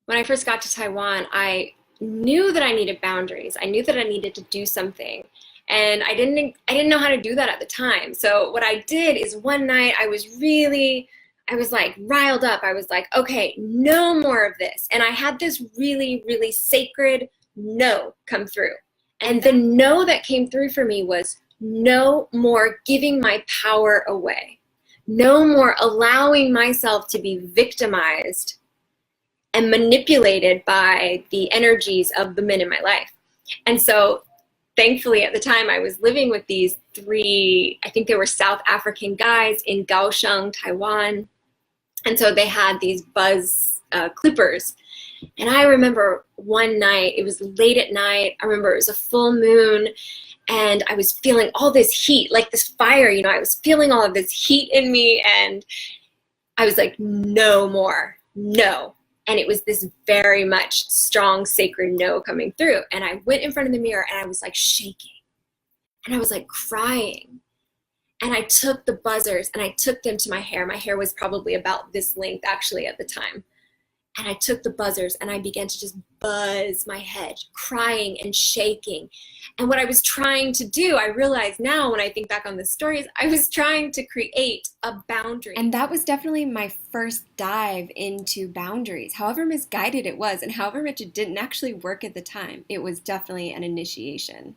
when I first got to Taiwan, I knew that I needed boundaries. I knew that I needed to do something. And I didn't know how to do that at the time. So what I did is one night I was like riled up. I was like, okay, no more of this. And I had this really, really sacred no come through. And the no that came through for me was no more giving my power away. No more allowing myself to be victimized and manipulated by the energies of the men in my life. And so thankfully at the time I was living with these three, I think they were South African guys in Kaohsiung, Taiwan. And so they had these buzz clippers. And I remember one night, it was late at night. I remember it was a full moon and I was feeling all this heat, like this fire, I was feeling all of this heat in me. And I was like, no more, no. And it was this very much strong, sacred no coming through. And I went in front of the mirror and I was like shaking and I was like crying. And I took the buzzers and I took them to my hair. My hair was probably about this length actually at the time. And I took the buzzers and I began to just buzz my head, crying and shaking. And what I was trying to do, I realize now when I think back on the stories, I was trying to create a boundary. And that was definitely my first dive into boundaries. However misguided it was, and however much it didn't actually work at the time, it was definitely an initiation.